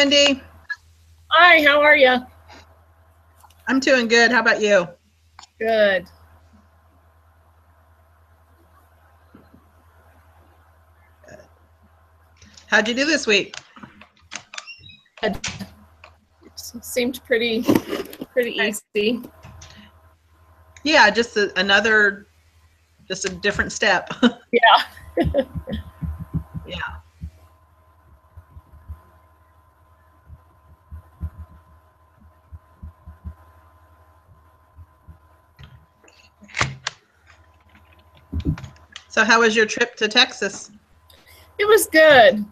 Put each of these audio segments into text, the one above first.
Wendy. Hi, how are you? I'm doing good. How about you? Good. How'd you do this week? It seemed pretty easy. Yeah, just a different step. Yeah. Yeah. So how was your trip to Texas? It was good.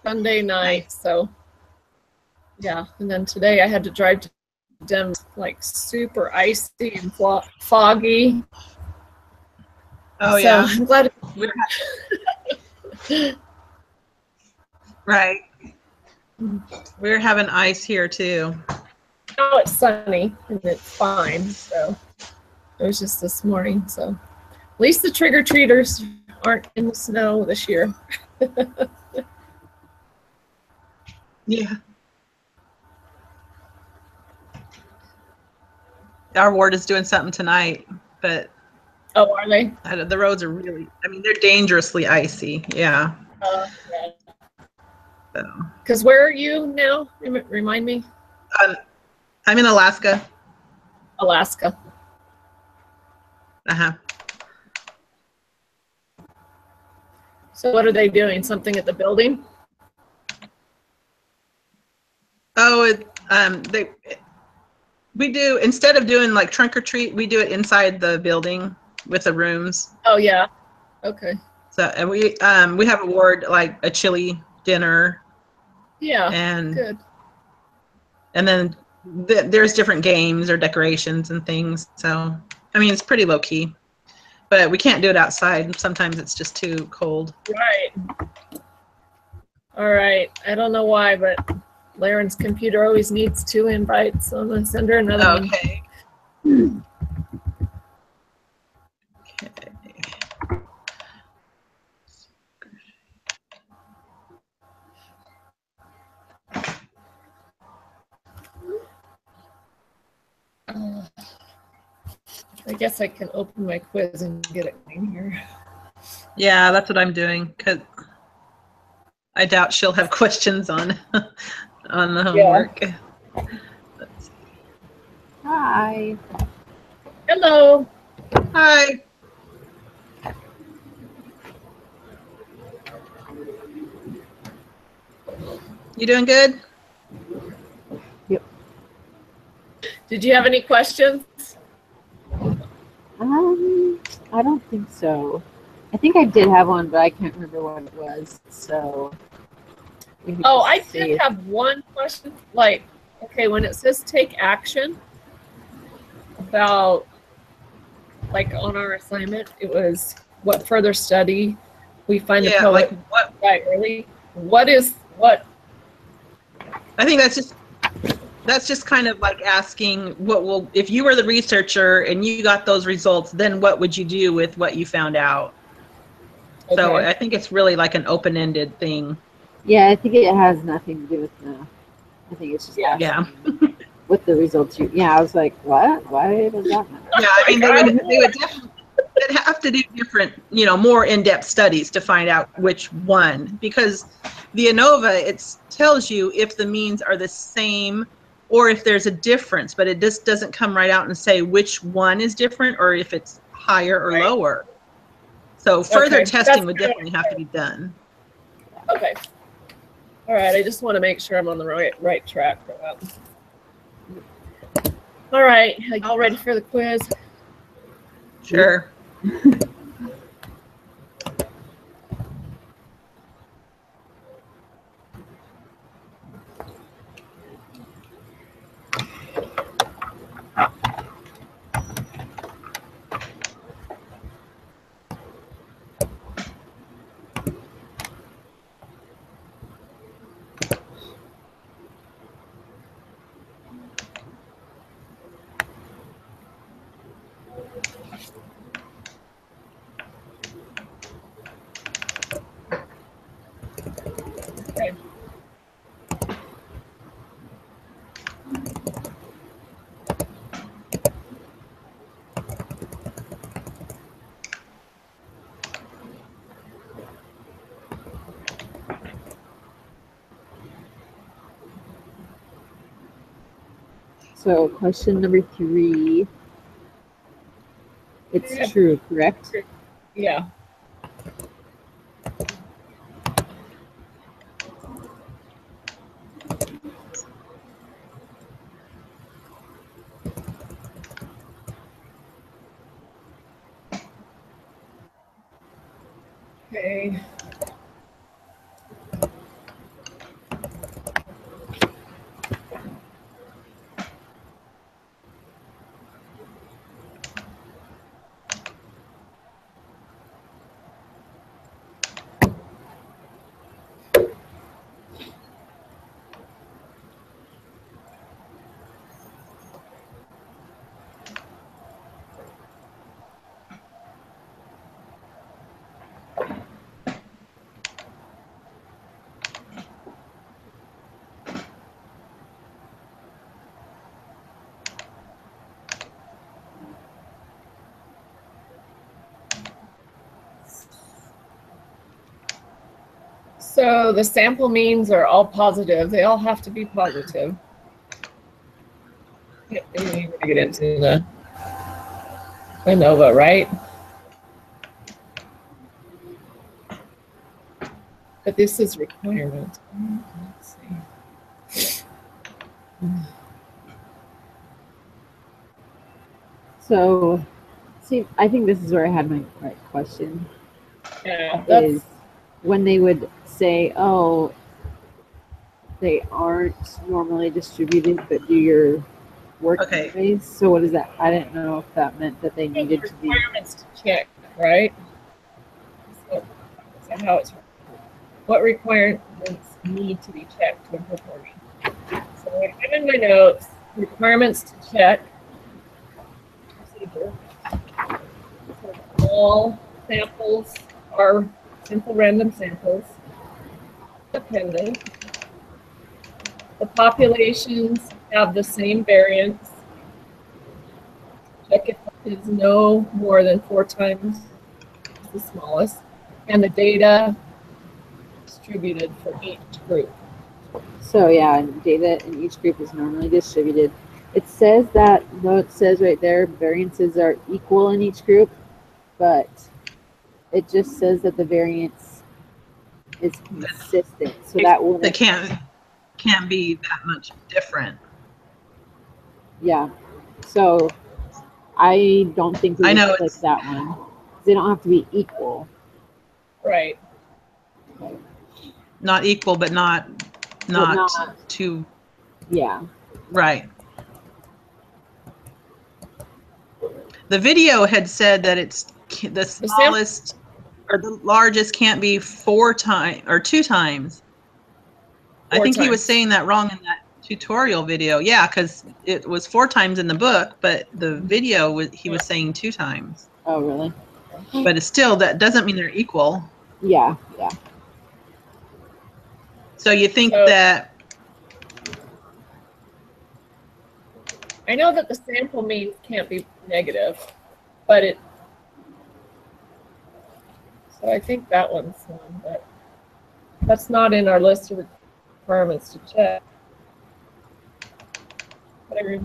Sunday night, Nice. so yeah. And then today I had to drive to Denver, like super icy and foggy. Oh, so yeah. I'm glad. Right. We're having ice here too. Now it's sunny and it's fine. So it was just this morning. So at least the trick-or-treaters aren't in the snow this year. Yeah. Our ward is doing something tonight, but Oh, are they? the roads are really, they're dangerously icy. Yeah. Because where are you now? Remind me. I'm in Alaska. Alaska. Uh-huh. So what are they doing? Something at the building? Oh, we do, instead of doing like trunk or treat, we do it inside the building with the rooms. Oh yeah. Okay. So, and we have a ward, like a chili dinner. Yeah. And good. And then there's different games or decorations and things. So, it's pretty low key, but we can't do it outside. Sometimes it's just too cold. Right. All right. I don't know why, but Laren's computer always needs 2 invites, so I'm gonna send her another one. Okay. I guess I can open my quiz and get it in here. Yeah, that's what I'm doing, because I doubt she'll have questions on on the homework. Yeah. Let's see. Hi. Hello. Hi. You doing good? Yep. Did you have any questions? I don't think so. I think I did have one, but I can't remember what it was. So. Oh, I did have one question. Like, okay, when it says take action, about like on our assignment, it was what further study we find the poet like what? right early. What? I think that's just kind of like asking if you were the researcher and you got those results, then what would you do with what you found out? Okay. So I think it's really like an open-ended thing. Yeah, I think it has nothing to do with I think it's just asking what the results I was like, what? Why does that matter? Yeah, they would definitely they'd have to do different, more in-depth studies to find out which one, because the ANOVA, it tells you if the means are the same or if there's a difference, but it just doesn't come right out and say which one is different or if it's higher or lower. So further testing would definitely have to be done. Okay. All right. I just want to make sure I'm on the right track for that. All right. Are y'all ready for the quiz? Sure. Okay. So question number 3. It's true, correct? Yeah. Okay. So the sample means are all positive. They all have to be positive. Yep, you need to get into the ANOVA, right? But this is requirement. Let's see. So, see, I think this is where I had my question. Yeah, is when they would say, oh, they aren't normally distributed, but do your work anyways. So what is that? I didn't know if that meant that they needed to be requirements to check, right? So how it's what requirements need to be checked when performing. So I have in my notes requirements to check procedure. So all samples are simple random samples. Dependent. The populations have the same variance. Check if it is no more than 4 times the smallest, and the data distributed for each group. So yeah, data in each group is normally distributed. It says that, though it says right there, variances are equal in each group, but it just says that the variance is consistent. So that will they can't be that much different. Yeah. So I don't think we would click that one. They don't have to be equal. Right. Not equal, but not too. Yeah. Right. The video had said that it's the smallest or the largest can't be 4 times or 2 times. I think he was saying that wrong in that tutorial video. Yeah, because it was 4 times in the book, but the video he was saying 2 times. Oh, really? But it's still, that doesn't mean they're equal. Yeah, yeah. So you think that? I know that the sample means can't be negative, but it. So I think that one's one, but that's not in our list of requirements to check. Whatever.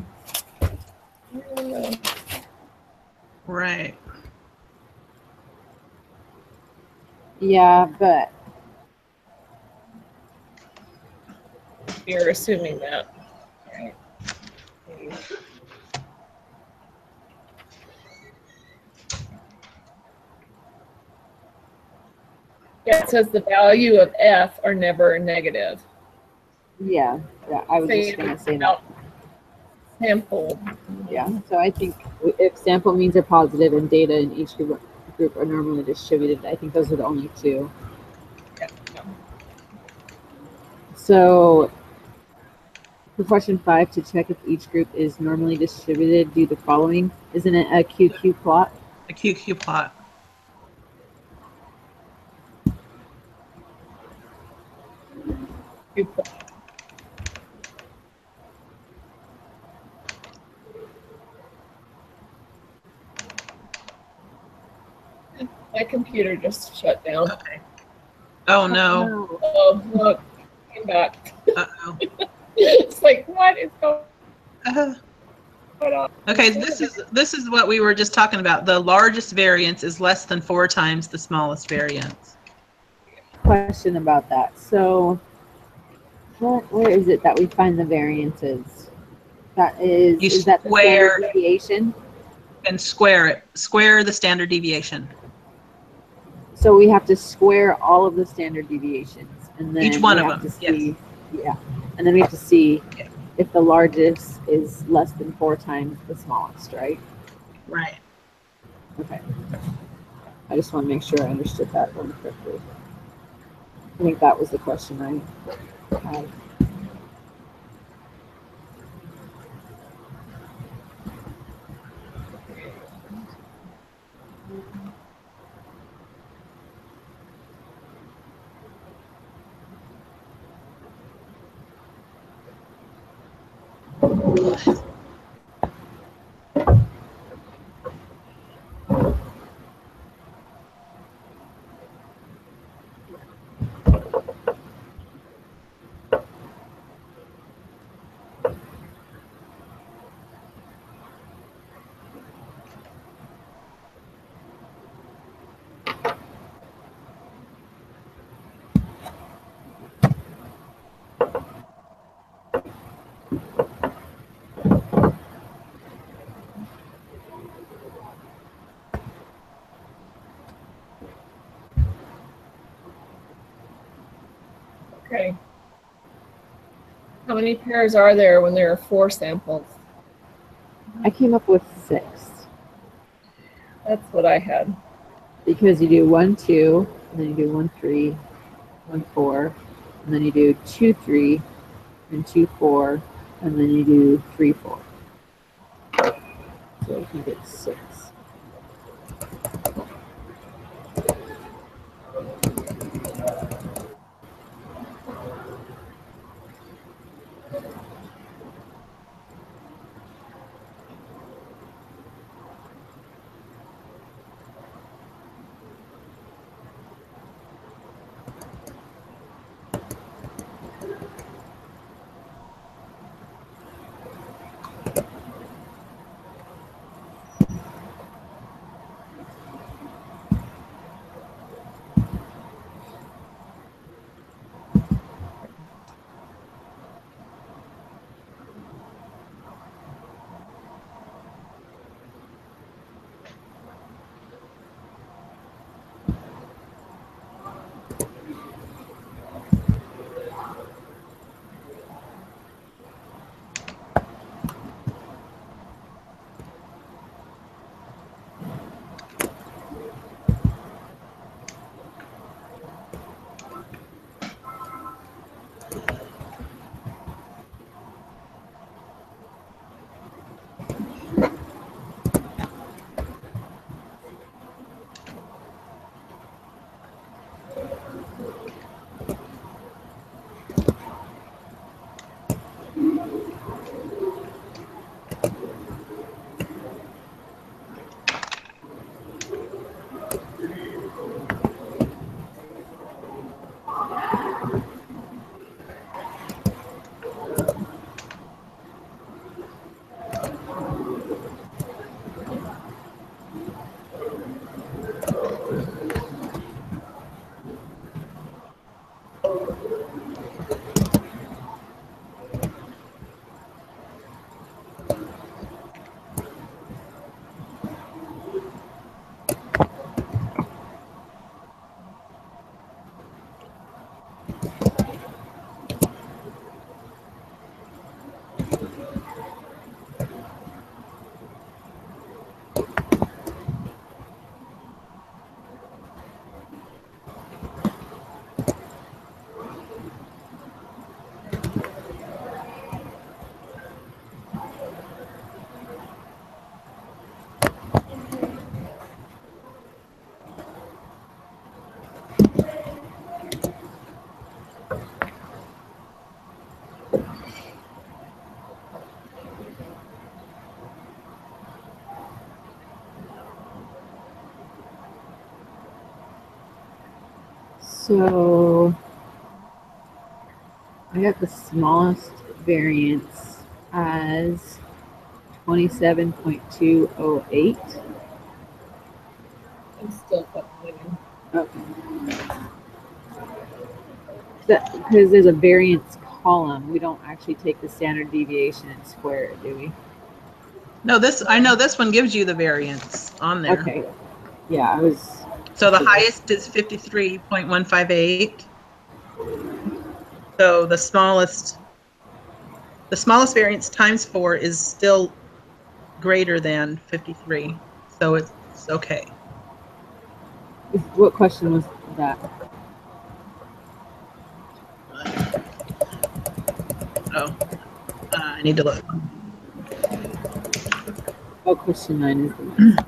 Right. Yeah, but you're assuming that. Right. Yeah, it says the value of F are never negative. Yeah, yeah, I was just going to say that. Sample. Yeah, so I think if sample means are positive and data in each group are normally distributed, I think those are the only 2. Yeah. So for question 5, to check if each group is normally distributed, do the following. Isn't it a QQ plot? A QQ plot. My computer just shut down. Okay. Oh no. Oh, look, came back. Uh-oh. It's like, what is going on? Okay, this is what we were just talking about. The largest variance is less than 4 times the smallest variance. Question about that. So, where is it that we find the variances? That is, You is that the standard square deviation? and square it. Square the standard deviation. So we have to square all of the standard deviations, and then Each one we of have them, to see, yes. yeah, and then we have to see Yeah. if the largest is less than 4 times the smallest, right? Right. Okay. I just want to make sure I understood that one correctly. I think that was the question I had. Okay. How many pairs are there when there are 4 samples? I came up with 6 That's what I had. because you do 1, 2, and then you do 1, 3, 1, 4, and then you do 2, 3, and 2, 4, and then you do 3, 4. So I think it's 6. So I got the smallest variance as 27.208. I'm still calculating. Okay. Because there's a variance column, we don't actually take the standard deviation and square it, do we? No, I know this one gives you the variance on there. Okay. Yeah, I was. So the highest is 53.158. So the smallest variance times 4 is still greater than 53. So it's okay. What question was that? Oh, I need to look. Oh, question 9 is the next.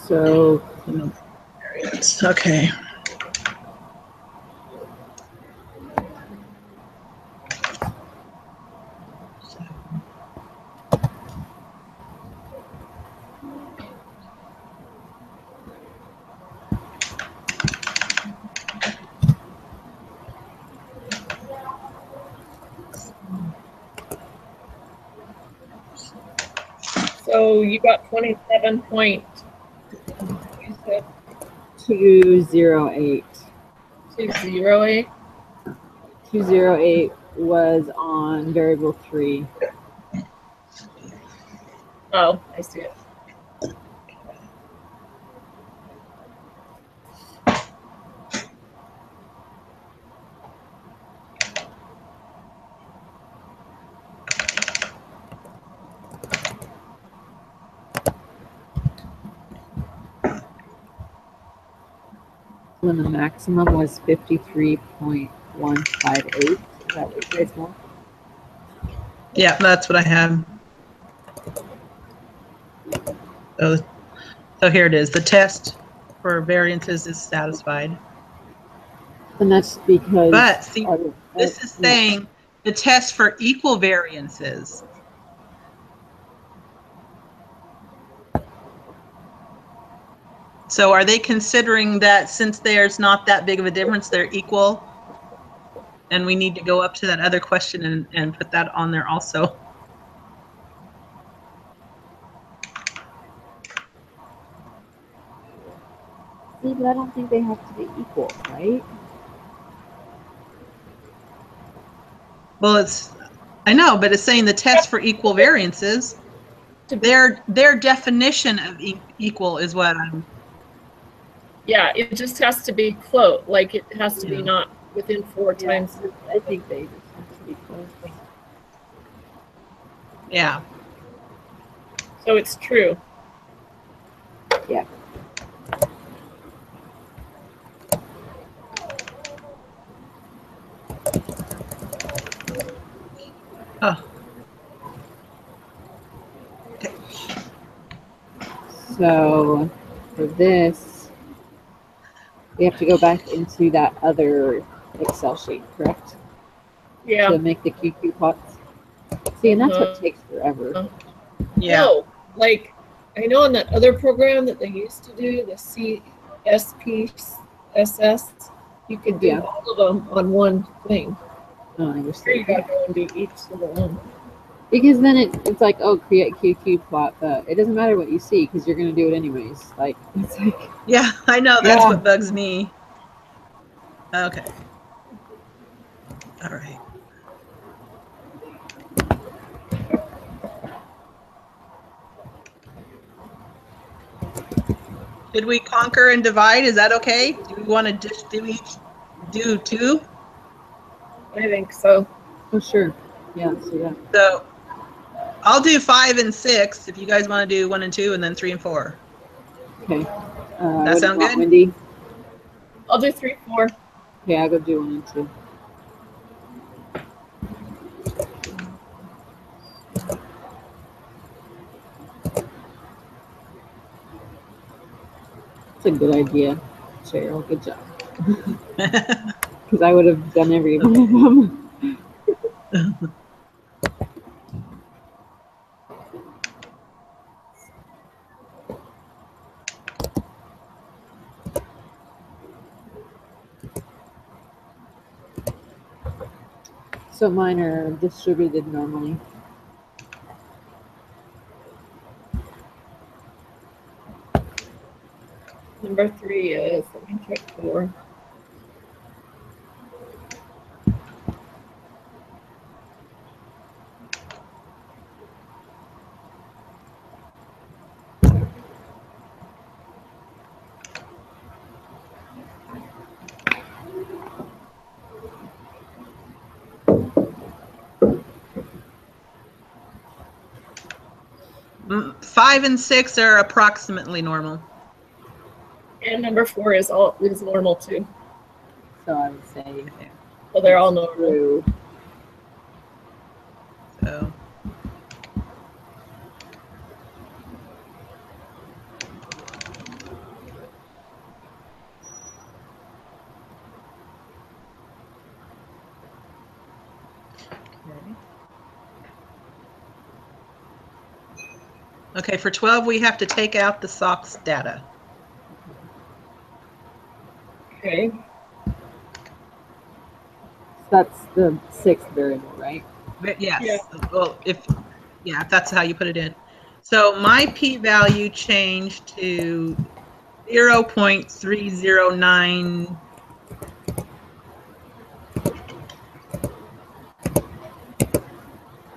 So Variance. Okay. So you got 27 point. You said 208. 208. 208 was on variable 3. Oh, I see it. When the maximum was 53.158. Is that what you guys want? Yeah, that's what I have. So here it is. The test for variances is satisfied. And that's because. But see, this is saying the test for equal variances. So are they considering that since there's not that big of a difference, they're equal? And we need to go up to that other question and put that on there also. See, but I don't think they have to be equal, right? Well, I know, but it's saying the test for equal variances. Their definition of equal is what I'm. Yeah, it just has to be close. Like it has to be Yeah. not within 4 times. I think they just have to be close. Yeah. So it's true. Yeah. Oh. Okay. So for this, we have to go back into that other Excel sheet, correct? Yeah. To make the QQ plots. See, and that's what Uh-huh. takes forever. Yeah. No, like I know in that other program that they used to do, the CSPSS, you could do Yeah. all of them on one thing. Oh, I wish Here they you gotta go and do each little one. Because then it's like, oh, create QQ plot, but it doesn't matter what you see because you're gonna do it anyways. Like it's like. Yeah, I know. That's Yeah. what bugs me. Okay. All right. Did we conquer and divide? Is that okay? Do we want to just do 2? I think so. Oh, sure. Yeah, let's do that. So I'll do 5 and 6 if you guys want to do 1 and 2, and then 3 and 4. Okay. That sound good? Wendy? I'll do 3, 4. Okay, I'll go do 1 and 2. That's a good idea, Cheryl. Good job. Because I would have done every one of them. So mine are distributed normally. Number 3 is, let me check 4. Mm, 5 and 6 are approximately normal. And number 4 is normal too. So I would say Okay. So they're all normal. true. So okay, for 12, we have to take out the SOX data. Okay. That's the 6th variable, right? But yes. Yeah. Well, if that's how you put it in. So my p-value changed to 0.309.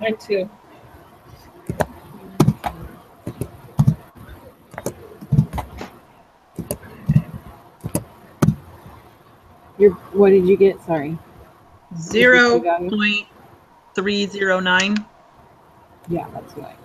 Mine too. What did you get? Sorry. 0.309. Yeah, that's what I got.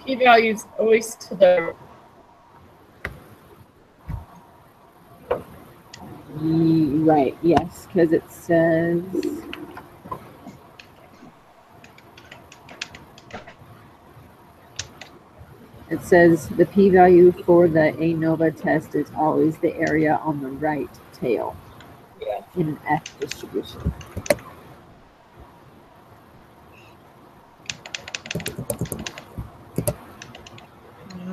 P-values always to the Right, yes, because it says the p-value for the ANOVA test is always the area on the right tail in an F distribution. Okay.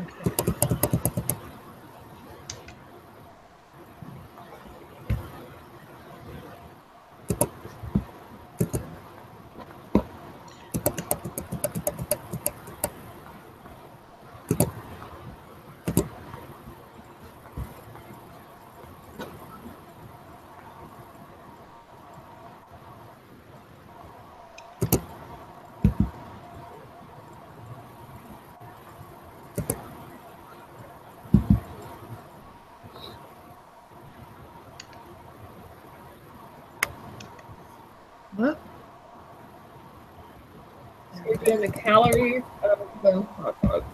What? So we're doing the calories of the hot dogs.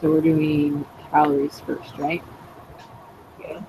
So we're doing calories first, right? Yeah.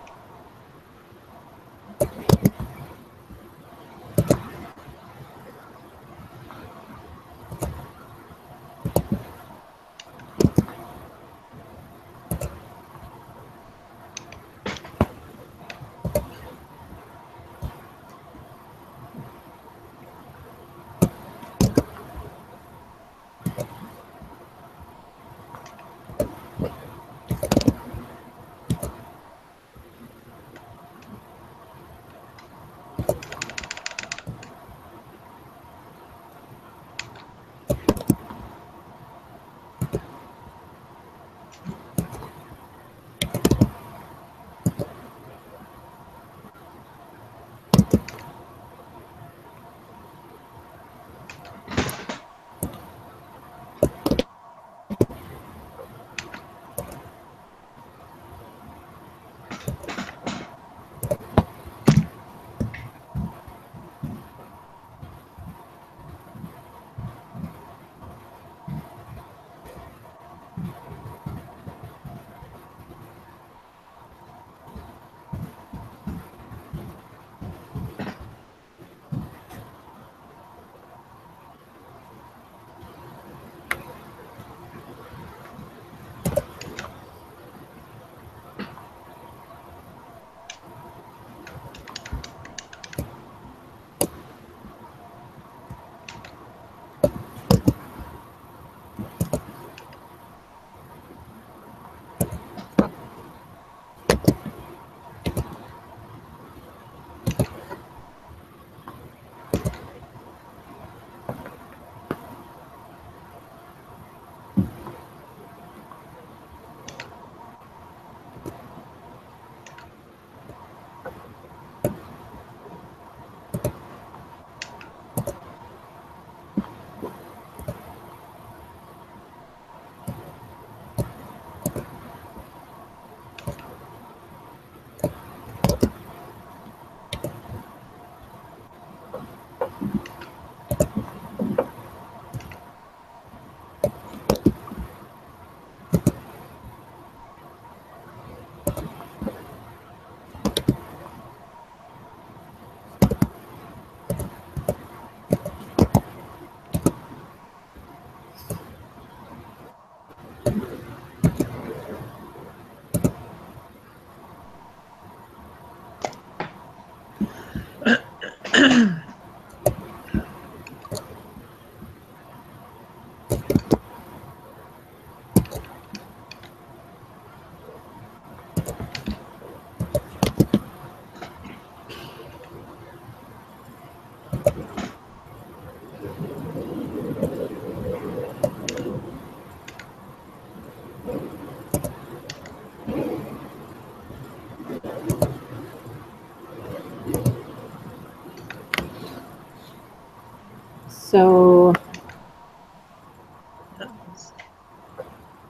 So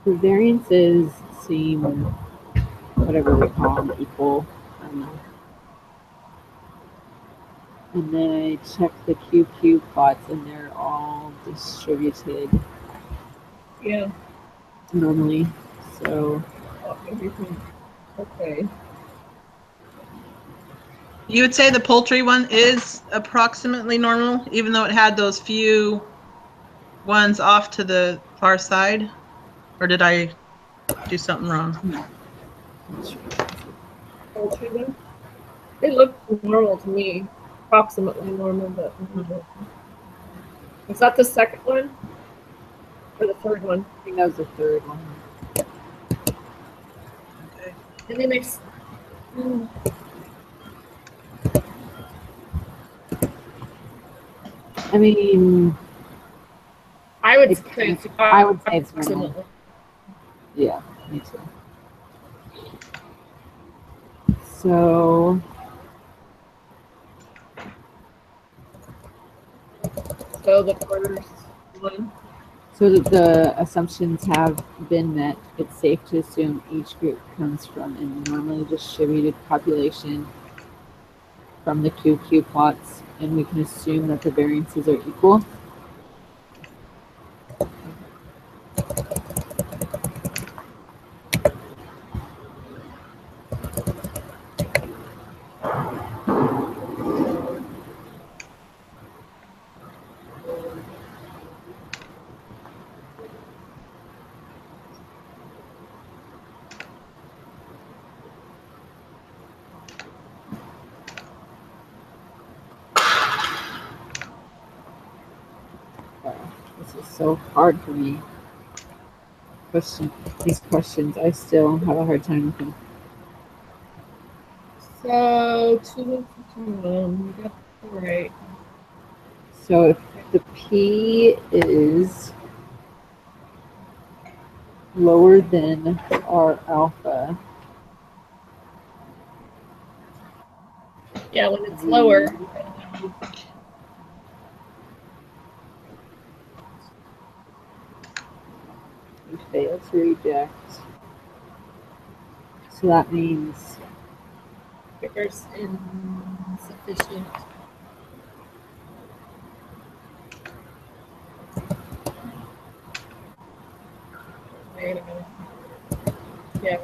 the variances seem, whatever we call them, equal. I don't know. And then I checked the QQ plots and they're all distributed Yeah. normally. So Everything. Okay. You would say the poultry one is approximately normal, even though it had those few ones off to the far side? Or did I do something wrong? Poultry one? It looked normal to me. Approximately normal, but is that the second one? Or the third one? I think that was the third one. Okay. And then there's I mean, I would It's- say it's I would say it's normal. approximately. Yeah, me too. So So the first one. so that the assumptions have been met, it's safe to assume each group comes from a normally distributed population from the QQ plots, and we can assume that the variances are equal. Wow, this is so hard for me. These questions, I still have a hard time with them. So two you got that right. So if the P is lower than R alpha, Yeah, when it's lower. we fail to reject. So that means There's insufficient. Wait a minute. Yeah,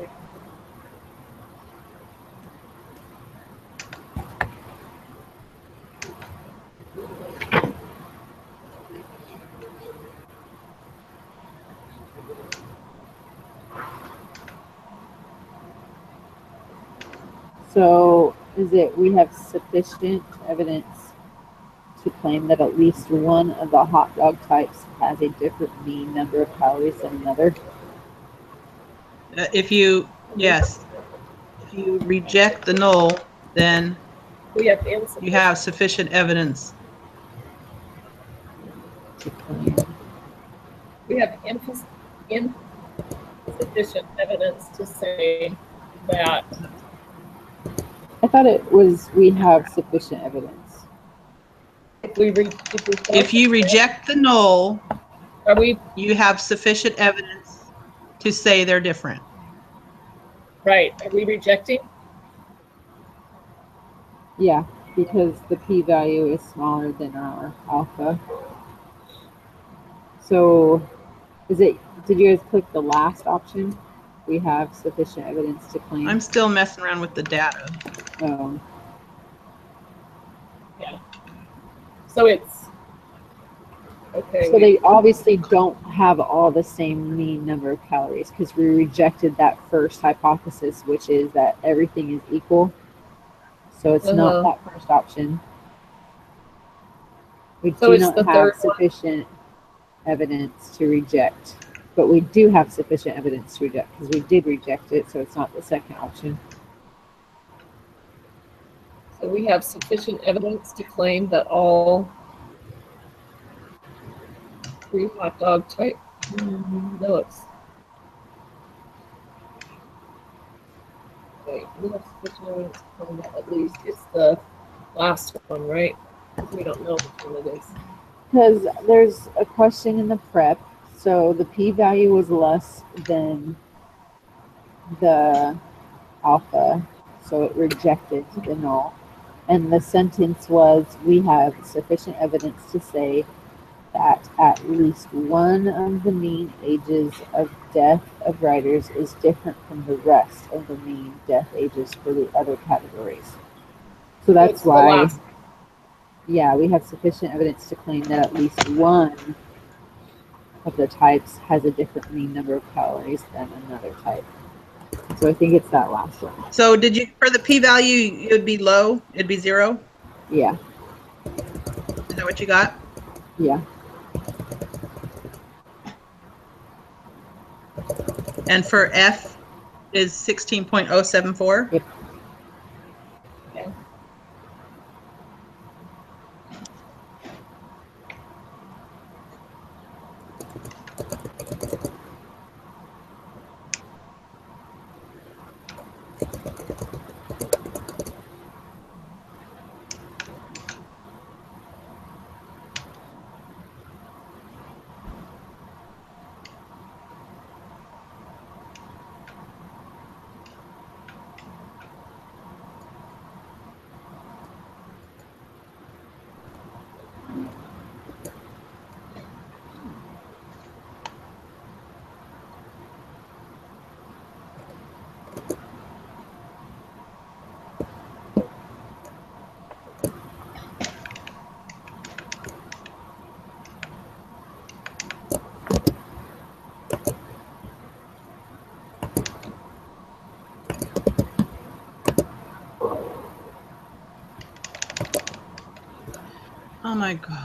so is it we have sufficient evidence to claim that at least one of the hot dog types has a different mean number of calories than another? Yes, if you reject the null, then we have insufficient. you have sufficient evidence. To claim. We have insufficient evidence to say that. I thought it was we have sufficient evidence. If you reject the null, are we you have sufficient evidence to say they're different. right? Are we rejecting? Yeah, because the p-value is smaller than our alpha. So did you guys click the last option? We have sufficient evidence to claim. I'm still messing around with the data. Yeah. So it's okay. So they obviously don't have all the same mean number of calories because we rejected that first hypothesis, which is that everything is equal. So it's not that first option. We do not have sufficient evidence to reject, but we do have sufficient evidence to reject because we did reject it, so it's not the second option. So we have sufficient evidence to claim that all 3 hot dog type milks. Wait, we have sufficient evidence to claim that at least it's the last one, right? We don't know which one it is. Because there's a question in the prep, so the p-value was less than the alpha, so it rejected the null. And the sentence was, we have sufficient evidence to say that at least one of the mean ages of death of writers is different from the rest of the mean death ages for the other categories. So that's It's the why, last. yeah, we have sufficient evidence to claim that at least one of the types has a different mean number of calories than another type. So I think it's that last one. So did you, for the p-value, it would be low? It'd be 0? Yeah, Is that what you got? yeah. And for F is 16.074? Yep. Okay. Oh my gosh.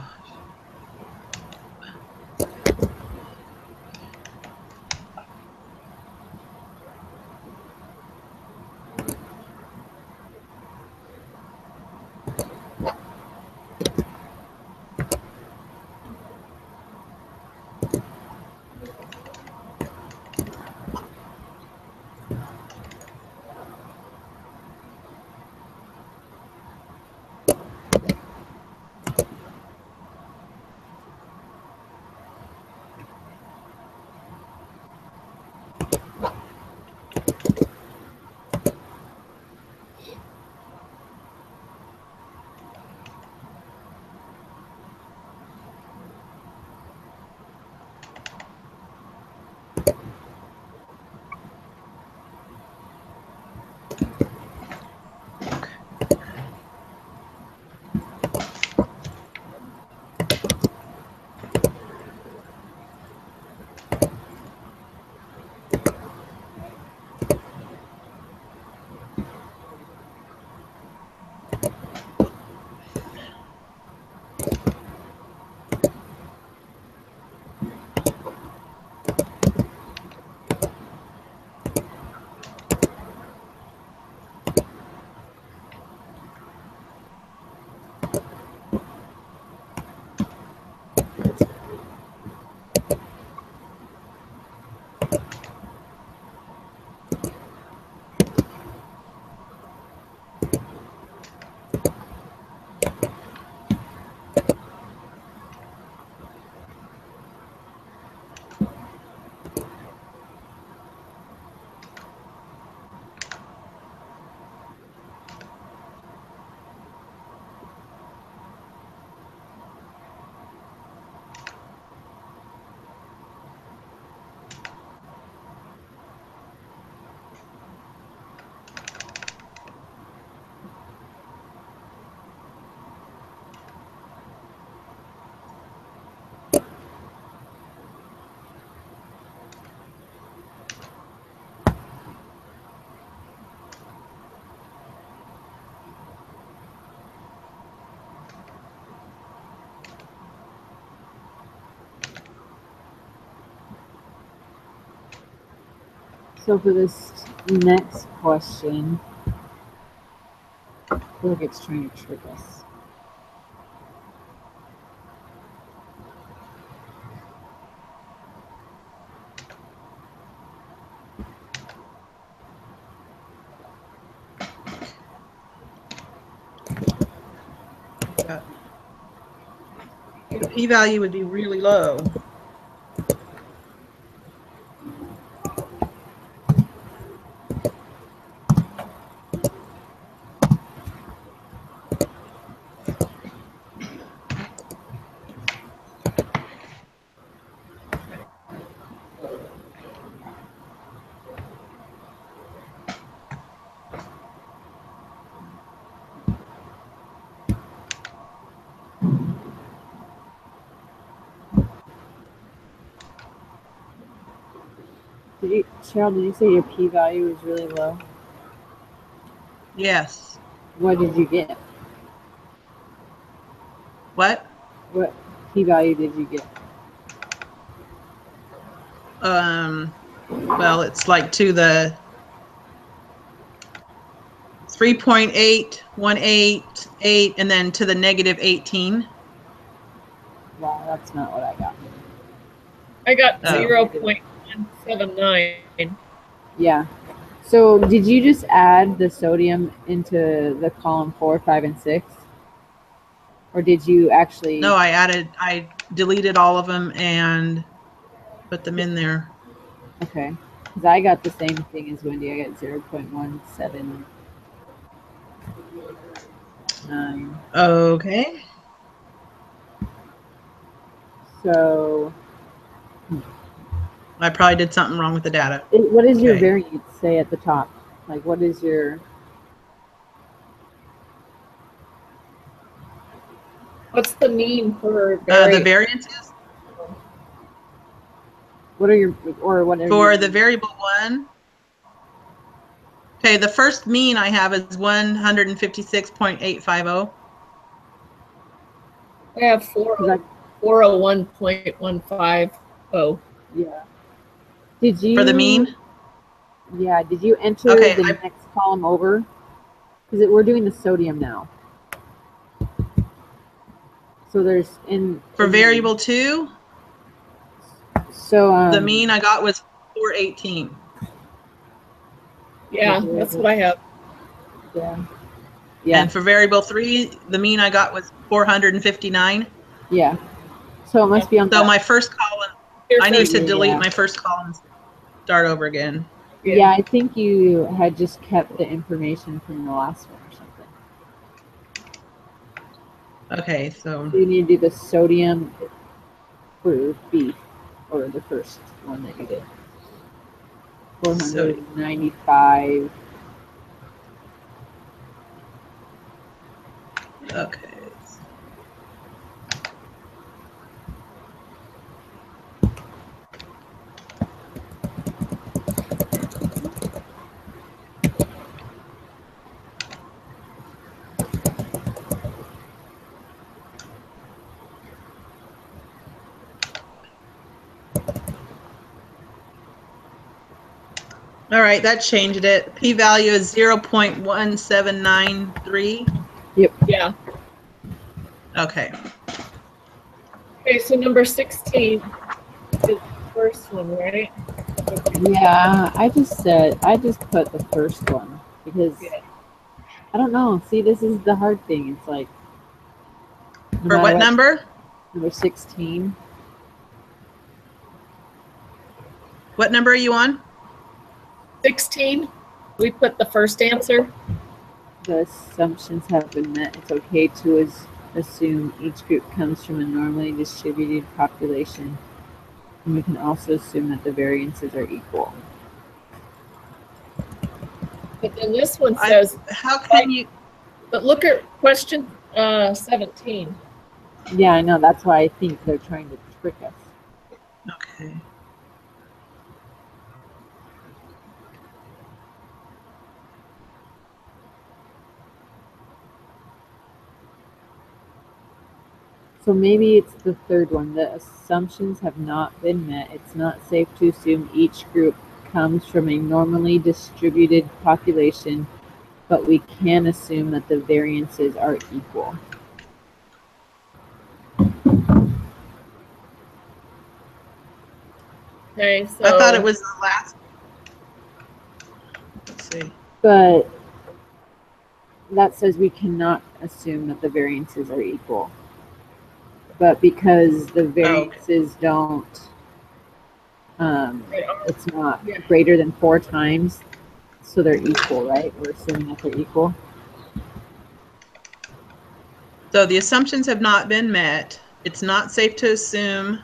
So for this next question, I feel like it's trying to trick us. p-value would be really low. Cheryl, did you say your p-value was really low? Yes. What did you get? What? What p-value did you get? Well, it's like to the 3.8188 and then to the negative 18. Wow, that's not what I got. I got Oh. 0.179. Yeah. So did you just add the sodium into the column 4, 5, and 6? Or did you actually? No, I deleted all of them and put them in there. Okay. Because I got the same thing as Wendy. I got 0.179. Okay. So I probably did something wrong with the data. what does your Okay. variance say at the top? Like, what is your? What's the mean for The variances What are your or what are for your, the variable 1. Okay, the first mean I have is 156.850. I have 401.150. Yeah. Did you For the mean? Yeah. Did you enter Okay, the next column over? Because we're doing the sodium now. So there's For variable 2, So the mean I got was 418. Yeah, that's what I have. Yeah. Yeah. And for variable 3, the mean I got was 459. Yeah. So it must be on So that. my first column, I need to delete my first column and start over again. Yeah, I think you had just kept the information from the last one or something. Okay, so So you need to do the sodium for beef, or the first one that you did. 495. okay. All right, that changed it. P-value is 0.1793. Yep. Yeah. Okay. Okay, so number 16 is the first one, right? Yeah, I just put the first one because I don't know. See, this is the hard thing. It's like no For what number? Number 16. What number are you on? 16. We put the first answer. The assumptions have been met. It's okay to assume each group comes from a normally distributed population. And we can also assume that the variances are equal. But then this one says, how can you? But look at question 17. Yeah, I know. That's why I think they're trying to trick us. Okay. So maybe it's the third one. The assumptions have not been met. It's not safe to assume each group comes from a normally distributed population, but we can assume that the variances are equal. Okay, so I thought it was the last. Let's see. But that says we cannot assume that the variances are equal. but because the okay. variances don't, They are. it's not Yeah. greater than 4 times, so they're equal, right? We're assuming that they're equal. So the assumptions have not been met. It's not safe to assume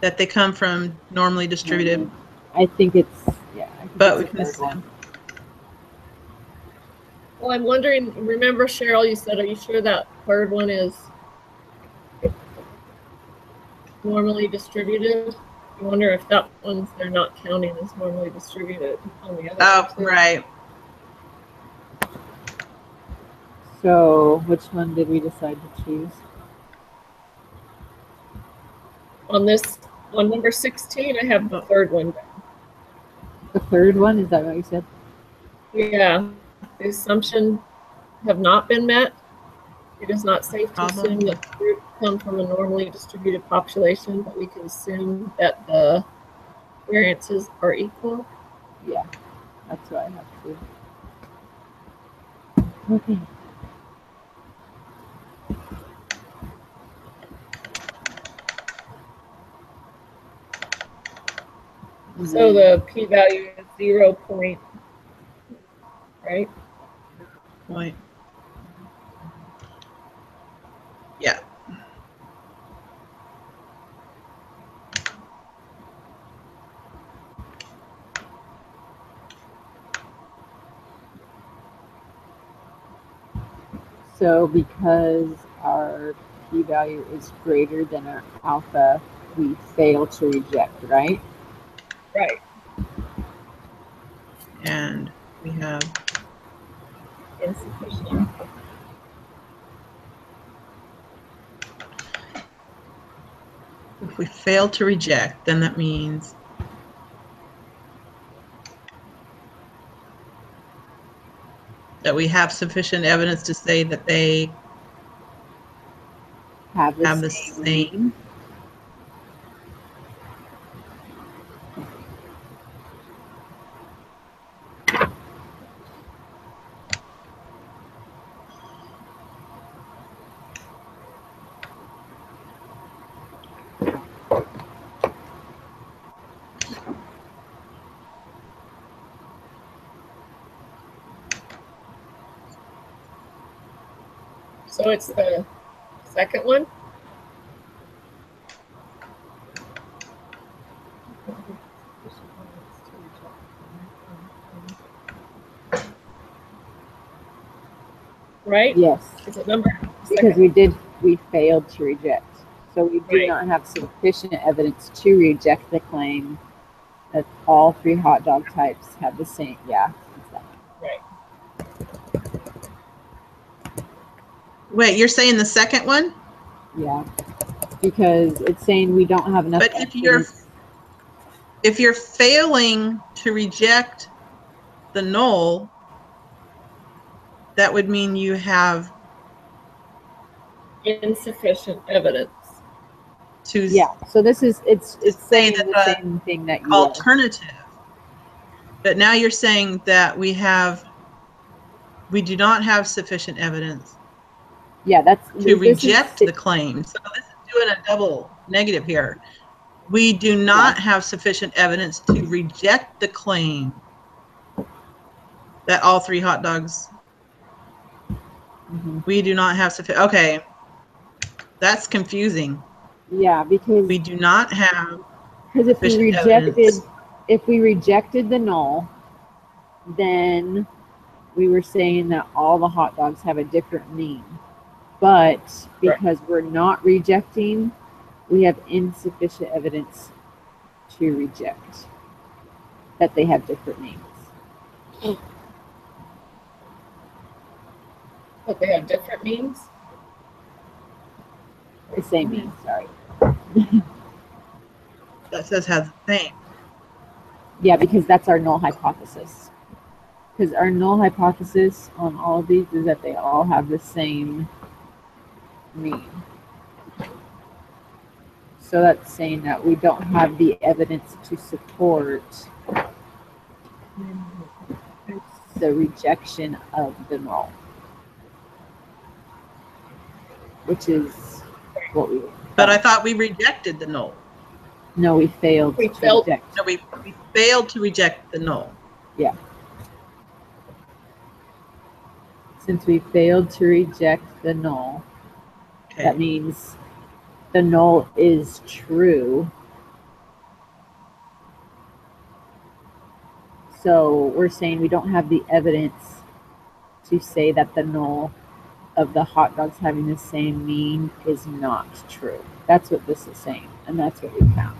that they come from normally distributed, I think it's, yeah. I think but we it's can the third one. assume. Well, I'm wondering, remember, Cheryl, you said, are you sure that third one is normally distributed? I wonder if that one's they're not counting as normally distributed on the other Oh, two. right. So which one did we decide to choose? On this, on number 16, I have the third one. The third one, is that what you said? Yeah, the assumption have not been met. It is not safe to Problem. assume that the group come from a normally distributed population, but we can assume that the variances are equal. Yeah, that's what I have to. Okay. So the p-value is 0 point, right? Point. Yeah. So because our p-value is greater than our alpha, we fail to reject, right? Right. And we have Insufficient. if we fail to reject, then that means that we have sufficient evidence to say that they Have the have the same. same. So it's the second one? Right? Yes, Is it number because second? we failed to reject. So we do Right. not have sufficient evidence to reject the claim that all 3 hot dog types have the same. Yeah. It's that. Right. Wait, you're saying the second one? Yeah. Because it's saying we don't have enough But evidence. if you're failing to reject the null, that would mean you have Insufficient evidence. to Yeah. So this is it's say saying that the the same thing that you are. alternative. But now you're saying that we do not have sufficient evidence Yeah, that's to this reject is the claim. So this is doing a double negative here. We do not have sufficient evidence to reject the claim that all 3 hot dogs. Mhm. We do not have sufficient. Okay, that's confusing. Yeah, because We do not have if evidence. we rejected the null, then we were saying that all the hot dogs have a different mean. But because we're not rejecting, we have insufficient evidence to reject that they have different means. But they have different means? The same mean, sorry. That says has the same. Yeah, because that's our null hypothesis. Because our null hypothesis on all of these is that they all have the same mean. So that's saying that we don't have the evidence to support the rejection of the null, which is what we. But I thought we rejected the null. No, we failed We to failed- reject. No, we failed to reject the null. Since we failed to reject the null, that Okay. means the null is true. So we're saying we don't have the evidence to say that the null of the hot dogs having the same mean is not true. That's what this is saying, and that's what we found.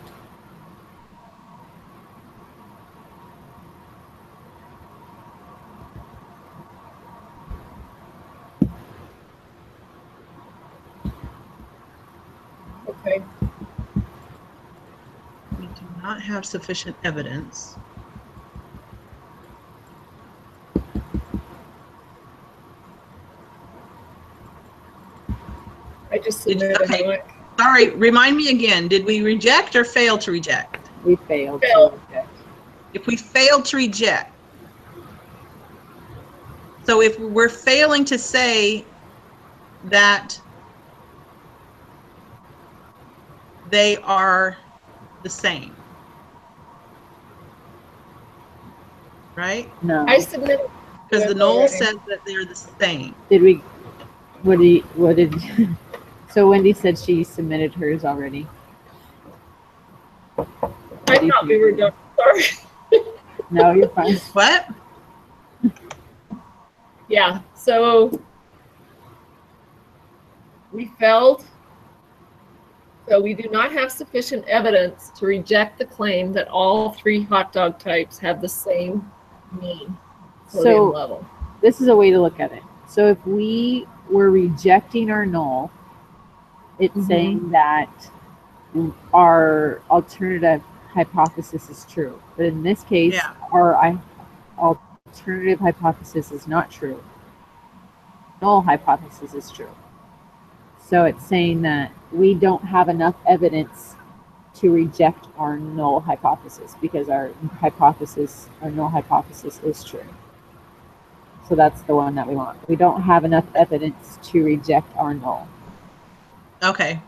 Okay. We do not have sufficient evidence. I just Did you- submitted okay. it. Sorry, remind me again. Did we reject or fail to reject? We failed to Failed. reject. If we failed to reject, so if we're failing to say that they are the same, right? No. I submitted. Because the Yes, null already. says that they're the same. Did we? What did? So Wendy said she submitted hers already. I thought we were done. Sorry. No, you're fine. What? Yeah, so we failed. So we do not have sufficient evidence to reject the claim that all three hot dog types have the same mean sodium So level. this is a way to look at it. So if we were rejecting our null, it's Mhm. saying that our alternative hypothesis is true. But in this case, Yeah. our alternative hypothesis is not true. Null hypothesis is true. So it's saying that we don't have enough evidence to reject our null hypothesis because our null hypothesis is true. So that's the one that we want. We don't have enough evidence to reject our null. Okay.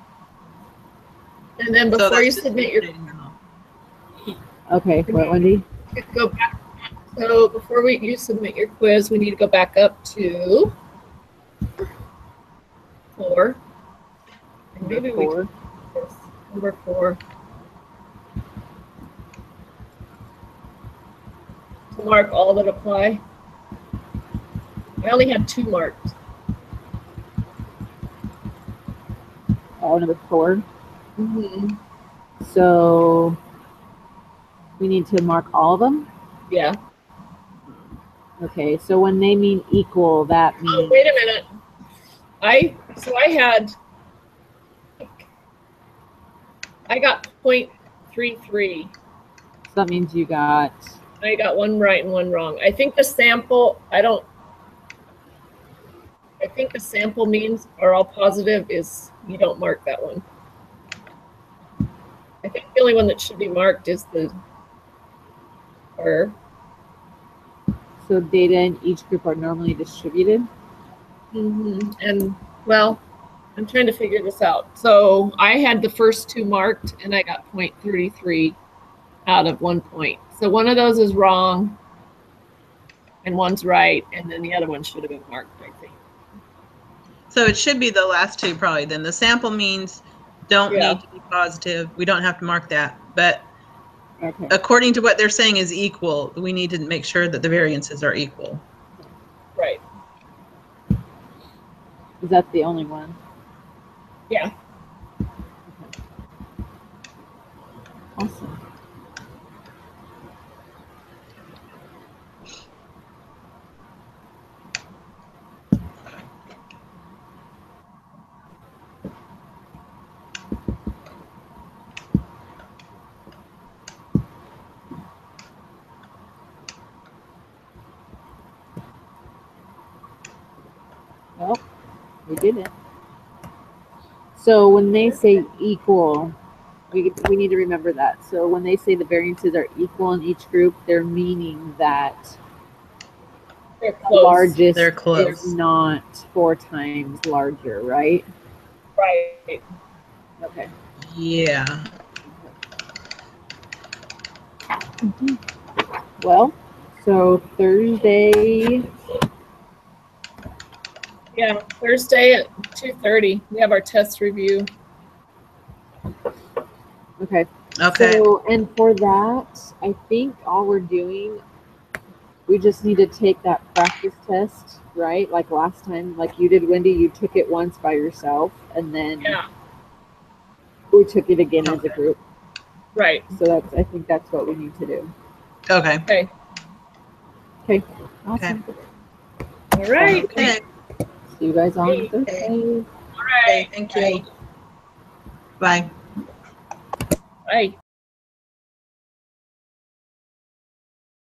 And then So before that's you just submit your, rejecting the null. Okay, what, Wendy? go back. So before you submit your quiz, we need to go back up to 4. And maybe we Four. can do this. Number 4. To mark all that apply. I only had 2 marked. Oh, number 4. Mm-hmm. So we need to mark all of them. Yeah. Okay, so when they mean equal, that Oh, means wait a minute. I got 0.33. so that means you got I got 1 right and 1 wrong. I think the sample means are all positive is you don't mark that one. I think the only one that should be marked is the error. so data in each group are normally distributed. And well, I'm trying to figure this out. So I had the first 2 marked and I got 0.33 out of 1 point. So one of those is wrong and one's right, and then the other one should have been marked, I think. So it should be the last 2 probably then. The sample means don't Yeah. need to be positive. We don't have to mark that. But Okay. according to what they're saying is equal, we need to make sure that the variances are equal. Right. Is that the only one? Yeah. Awesome. Well, we did it. So when they say equal, we need to remember that. So when they say the variances are equal in each group, they're meaning that They're the close. largest They're close. is not 4 times larger, right? Right. Okay. Yeah. Well, so Thursday, Yeah, Thursday at 2:30, we have our test review. okay. Okay. So, and for that, I think all we're doing, we just need to take that practice test, right? Like last time, like you did, Wendy, you took it once by yourself, and then Yeah, we took it again as a Okay. group. right. So I think that's what we need to do. Okay. Okay. Okay. Awesome. All right. Okay. See you guys on Okay. Thursday. All Okay. right. Thank you. Bye. Bye.